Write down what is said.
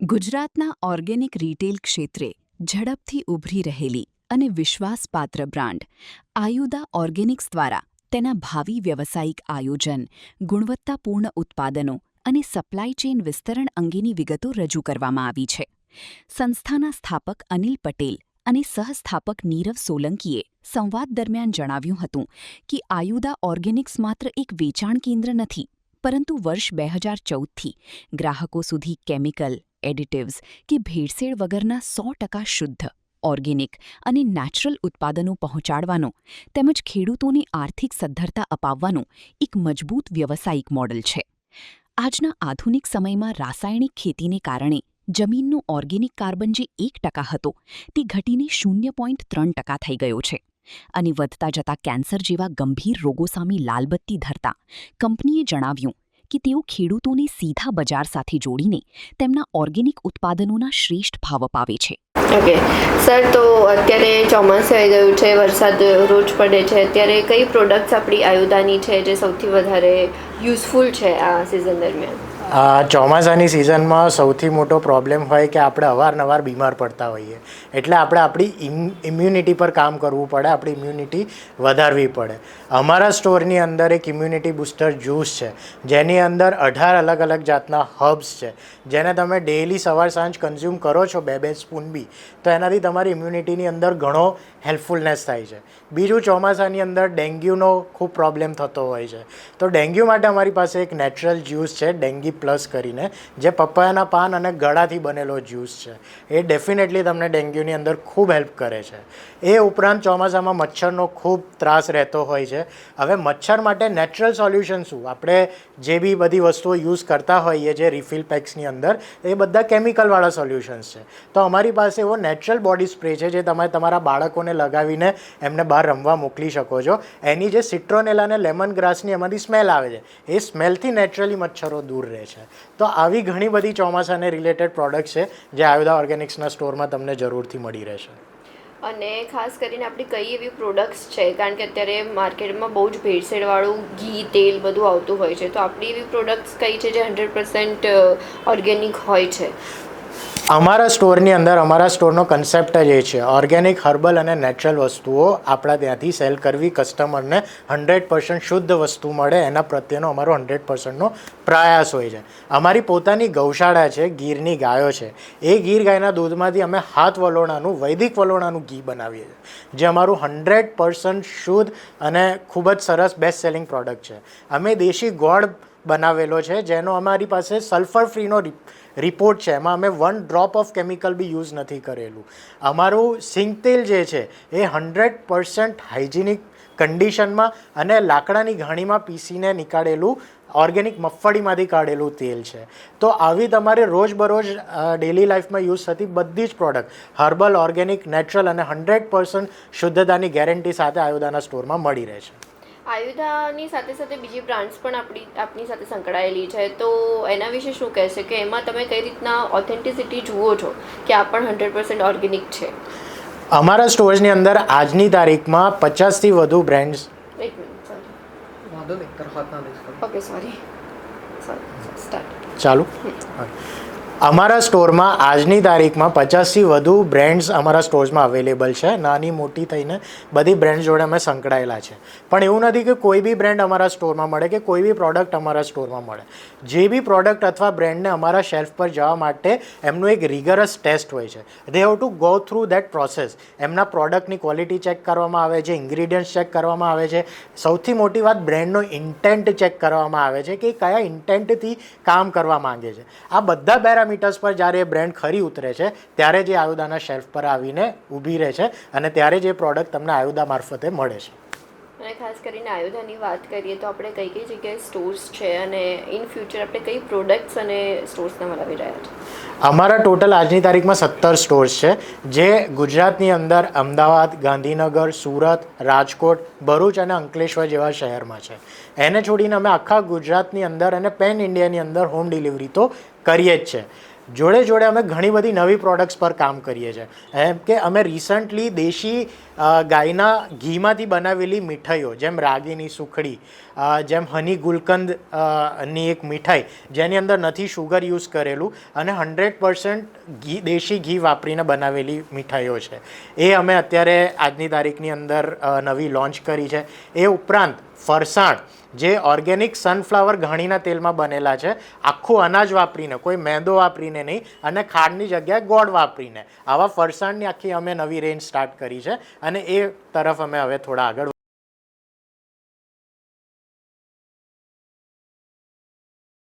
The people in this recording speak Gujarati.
ગુજરાતના ઓર્ગેનિક રિટેલ ક્ષેત્રે ઝડપથી ઉભરી રહેલી અને વિશ્વાસપાત્ર બ્રાન્ડ આયુધા ઓર્ગેનિક્સ દ્વારા તેના ભાવિ વ્યવસાયિક આયોજન, ગુણવત્તાપૂર્ણ ઉત્પાદનો અને સપ્લાય ચેઇન વિસ્તરણ અંગેની વિગતો રજૂ કરવામાં આવી છે. સંસ્થાના સ્થાપક અનિલ પટેલ અને સહસ્થાપક નીરવ સોલંકીએ સંવાદ દરમિયાન જણાવ્યું હતું કે આયુધા ઓર્ગેનિક્સ માત્ર એક વેચાણ કેન્દ્ર નથી, પરંતુ વર્ષ 2014થી ગ્રાહકો સુધી કેમિકલ, એડિટિવ્સ કે ભેળસેળ વગરના 100% શુદ્ધ, ઓર્ગેનિક અને નેચરલ ઉત્પાદનો પહોંચાડવાનો તેમજ ખેડૂતોને આર્થિક સદ્ધરતા અપાવવાનું એક મજબૂત વ્યવસાયિક મોડલ છે. આજના આધુનિક સમયમાં રાસાયણિક ખેતીને કારણે જમીનનો ઓર્ગેનિક કાર્બન જે 1% હતો તે ઘટીને 0.3% થઈ ગયો છે અને વધતા જતા કેન્સર જેવા ગંભીર રોગો સામે લાલબત્તી ધરતા કંપનીએ જણાવ્યું કે તેઓ ખેડૂતોને સીધા બજાર સાથે જોડીને તેમના ઓર્ગેનિક ઉત્પાદનોના શ્રેષ્ઠ ભાવ અપાવે છે. ઓકે સર, તો અત્યારે ચોમાસું આવી ગયું છે, વરસાદ રોજ પડે છે, અત્યારે કઈ પ્રોડક્ટ્સ આપણી આયુધાની છે જે સૌથી વધારે યુઝફુલ છે આ સિઝન દરમિયાન? ચોમાસાની સિઝનમાં સૌથી મોટો પ્રોબ્લેમ હોય કે આપણે અવારનવાર બીમાર પડતા હોઈએ, એટલે આપણે આપણી ઇમ્યુનિટી પર કામ કરવું પડે, આપણી ઇમ્યુનિટી વધારવી પડે. અમારા સ્ટોરની અંદર એક ઇમ્યુનિટી બૂસ્ટર જ્યુસ છે જેની અંદર 18 અલગ અલગ જાતના હર્બ્સ છે, જેને તમે ડેઇલી સવાર સાંજ કન્ઝ્યુમ કરો છો 2 સ્પૂન બી, તો એનાથી તમારી ઇમ્યુનિટીની અંદર ઘણો હેલ્પફુલનેસ થાય છે. બીજું, ચોમાસાની અંદર ડેન્ગ્યુનો ખૂબ પ્રોબ્લેમ થતો હોય છે, તો ડેન્ગ્યુ માટે અમારી પાસે એક નેચરલ જ્યુસ છે ડેન્ગી પ્લસ કરીને, જે પપૈયાના પાન અને ગળાથી બનેલો જ્યુસ છે. એ ડેફિનેટલી તમને ડેન્ગ્યુની અંદર ખૂબ હેલ્પ કરે છે. એ ઉપરાંત ચોમાસામાં મચ્છરનો ખૂબ ત્રાસ રહેતો હોય છે. હવે મચ્છર માટે નેચરલ સોલ્યુશન શું? આપણે જે બી બધી વસ્તુઓ યુઝ કરતા હોઈએ જે રિફિલ પેક્સની અંદર, એ બધા કેમિકલવાળા સોલ્યુશન્સ છે. તો અમારી પાસે એવો નેચરલ બોડી સ્પ્રે છે જે તમે તમારા બાળકોને લગાવીને એમને બહાર રમવા મોકલી શકો છો. એની જે સિટ્રોનેલા અને લેમન ગ્રાસની એમાંથી સ્મેલ આવે છે, એ સ્મેલથી નેચરલી મચ્છરો દૂર રહે છે. તો આવી ઘણી બધી ચોમાસાને રિલેટેડ પ્રોડક્ટ્સ છે જે આયુધા ઓર્ગેનિક્સના સ્ટોરમાં તમને જરૂરથી મળી રહેશે. અને ખાસ કરીને આપણી કઈ એવી પ્રોડક્ટ્સ છે, કારણ કે અત્યારે માર્કેટમાં બહુ જ ભેળસેળવાળું ઘી, તેલ બધું આવતું હોય છે, તો આપણી એવી પ્રોડક્ટ્સ કઈ છે જે 100% ઓર્ગેનિક હોય છે? અમારા સ્ટોરની અંદર અમારા સ્ટોરનો કન્સેપ્ટ જ એ છે, ઓર્ગેનિક, હર્બલ અને નેચરલ વસ્તુઓ આપણા ત્યાંથી સેલ કરવી, કસ્ટમરને 100% શુદ્ધ વસ્તુ મળે એના પ્રત્યેનો અમારો 100%નો પ્રયાસ હોય છે. અમારી પોતાની ગૌશાળા છે, ગીરની ગાયો છે. એ ગીર ગાયના દૂધમાંથી અમે હાથ વલોણાનું, વૈદિક વલોણાનું ઘી બનાવીએ છીએ, જે અમારું 100% શુદ્ધ અને ખૂબ જ સરસ બેસ્ટ સેલિંગ પ્રોડક્ટ છે. અમે દેશી ગોળ બનાવેલો છે જેનો અમારી પાસે સલ્ફર ફ્રીનો રિપોર્ટ છે, એમાં અમે 1 ડ્રોપ ઓફ કેમિકલ બી યુઝ નથી કરેલું. અમારું સિંગ તેલ જે છે એ 100% હાઇજેનિક કન્ડિશનમાં અને લાકડાની ઘાણીમાં પીસીને નીકાળેલું ઓર્ગેનિક મગફળીમાંથી કાઢેલું તેલ છે. તો આવી તમારે રોજબરોજ ડેલી લાઈફમાં યુઝ થતી બધી જ પ્રોડક્ટ હર્બલ, ઓર્ગેનિક, નેચરલ અને 100% શુદ્ધતાની ગેરંટી સાથે આયુધાના સ્ટોરમાં મળી રહે છે. આયુધાની સાથે સાથે બીજી બ્રાન્ડ્સ પણ આપણી સાથે સંકળાયેલી છે, તો એના વિશે શું કહેશે કે એમાં તમે કઈ રીતના ઓથેન્ટિસિટી જુઓ છો કે આ પણ 100% ઓર્ગેનિક છે? અમારા સ્ટોર્સની અંદર આજની તારીખમાં 50થી વધુ બ્રાન્ડ્સ. એક મિનિટ, ઓકે, સોરી, સ્ટાર્ટ ચાલુ. અમારા સ્ટોરમાં આજની તારીખમાં 50થી વધુ બ્રાન્ડ્સ અમારા સ્ટોર્સમાં અવેલેબલ છે. નાની મોટી થઈને બધી બ્રાન્ડ જોડે અમે સંકળાયેલા છે. પણ એવું નથી કે કોઈ બી બ્રાન્ડ અમારા સ્ટોરમાં મળે કે કોઈ બી પ્રોડક્ટ અમારા સ્ટોરમાં મળે. જે બી પ્રોડક્ટ અથવા બ્રાન્ડને અમારા શેલ્ફ પર જવા માટે એમનું એક રિગરસ ટેસ્ટ હોય છે. They have to go through that process. એમના પ્રોડક્ટની ક્વોલિટી ચેક કરવામાં આવે છે, ઇન્ગ્રીડિયન્ટ્સ ચેક કરવામાં આવે છે. સૌથી મોટી વાત, બ્રાન્ડનો ઇન્ટેન્ટ ચેક કરવામાં આવે છે કે કયા ઇન્ટેન્ટથી કામ કરવા માંગે છે. આ બધા પેરામીટર્સ પર જ્યારે એ બ્રાન્ડ ખરી ઉતરે છે ત્યારે જે આયુધાના શેલ્ફ પર આવીને ઊભી રહે છે અને ત્યારે જે પ્રોડક્ટ તમને આયુધા મારફતે મળે છે. અને ખાસ કરીને આયુધાની વાત કરીએ તો આપણે કઈ કઈ જગ્યાએ સ્ટોર્સ છે અને ઇન ફ્યુચર આપણે કઈ પ્રોડક્ટ્સ અને સ્ટોર્સને બનાવી રહ્યા છે? અમારા ટોટલ આજની તારીખમાં 17 સ્ટોર્સ છે, જે ગુજરાતની અંદર અમદાવાદ, ગાંધીનગર, સુરત, રાજકોટ, ભરૂચ અને અંકલેશ્વર જેવા શહેરમાં છે. એને છોડીને અમે આખા ગુજરાતની અંદર અને પેન ઇન્ડિયાની અંદર હોમ ડિલિવરી તો કરીએ જ છે. જોડે જોડે અમે ઘણી બધી નવી પ્રોડક્ટ્સ પર કામ કરીએ છીએ. એમ કે અમે રિસન્ટલી દેશી ગાયના ઘીમાંથી બનાવેલી મીઠાઈઓ જેમ રાગીની સુખડી, જેમ હની ગુલકંદ ની એક મીઠાઈ જેની અંદર નથી શુગર યુઝ કરેલું અને 100% દેશી ઘી વાપરીને બનાવેલી મીઠાઈઓ છે, એ અમે અત્યારે આજની તારીખની અંદર નવી લોન્ચ કરી છે. એ ઉપરાંત ફરસાણ જે ઓર્ગેનિક સનફ્લાવર ઘાણીના તેલમાં બનેલા છે, આખું અનાજ વાપરીને, કોઈ મેંદો વાપરીને નહીં અને ખાંડની જગ્યાએ ગોળ વાપરીને આવા ફરસાણની આખી અમે નવી રેન્જ સ્ટાર્ટ કરી છે અને એ તરફ અમે હવે થોડા આગળ